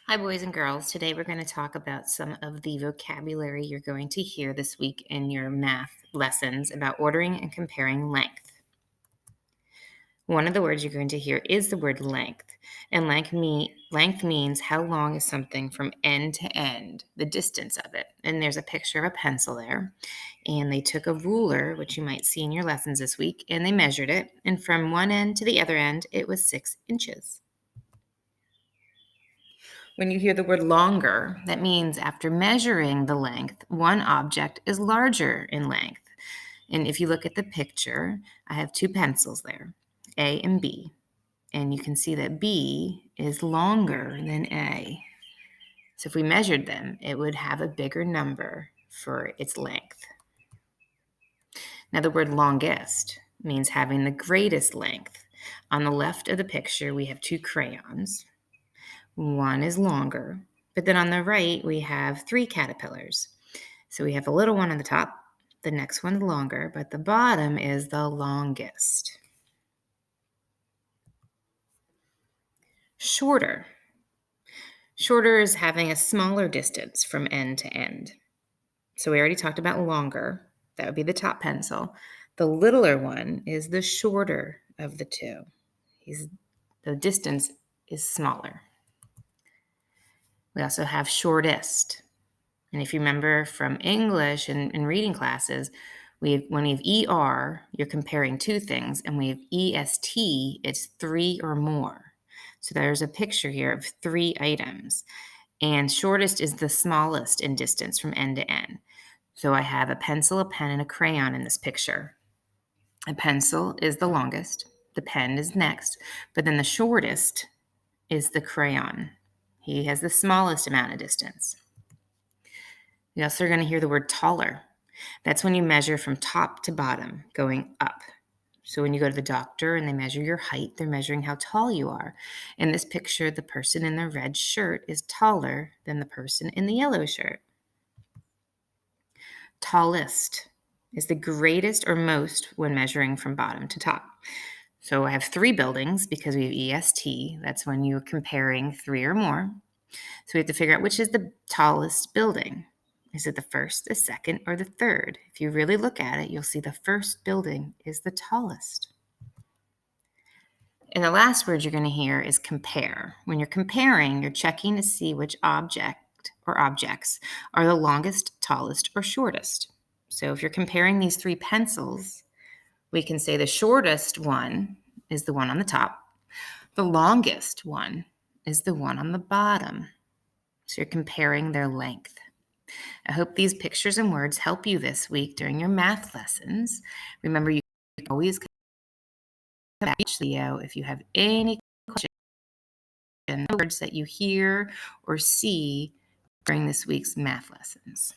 Hi, boys and girls. Today we're going to talk about some of the vocabulary you're going to hear this week in your math lessons about ordering and comparing length. One of the words you're going to hear is the word length. And length means how long is something from end to end, the distance of it. And there's a picture of a pencil there. And they took a ruler, which you might see in your lessons this week, and they measured it. And from one end to the other end, it was 6 inches. When you hear the word longer, that means after measuring the length, one object is larger in length. And if you look at the picture, I have two pencils there, A and B. And you can see that B is longer than A. So if we measured them, it would have a bigger number for its length. Now, the word longest means having the greatest length. On the left of the picture, we have two crayons. One is longer, but then on the right, we have three caterpillars. So we have a little one on the top, the next one's longer, but the bottom is the longest. Shorter. Shorter is having a smaller distance from end to end. So we already talked about longer. That would be the top pencil. The littler one is the shorter of the two. The distance is smaller. We also have shortest. And if you remember from English and reading classes, when we have ER, you're comparing two things, and we have EST, it's three or more. So there's a picture here of three items. And shortest is the smallest in distance from end to end. So I have a pencil, a pen, and a crayon in this picture. A pencil is the longest, the pen is next, but then the shortest is the crayon. He has the smallest amount of distance. You also are going to hear the word taller. That's when you measure from top to bottom, going up. So when you go to the doctor and they measure your height, they're measuring how tall you are. In this picture, the person in the red shirt is taller than the person in the yellow shirt. Tallest is the greatest or most when measuring from bottom to top. So I have three buildings because we have EST. That's when you're comparing three or more. So we have to figure out which is the tallest building. Is it the first, the second, or the third? If you really look at it, you'll see the first building is the tallest. And the last word you're going to hear is compare. When you're comparing, you're checking to see which object or objects are the longest, tallest, or shortest. So if you're comparing these three pencils, we can say the shortest one is the one on the top. The longest one is the one on the bottom. So you're comparing their length. I hope these pictures and words help you this week during your math lessons. Remember, you can always come back to the video if you have any questions, words that you hear or see during this week's math lessons.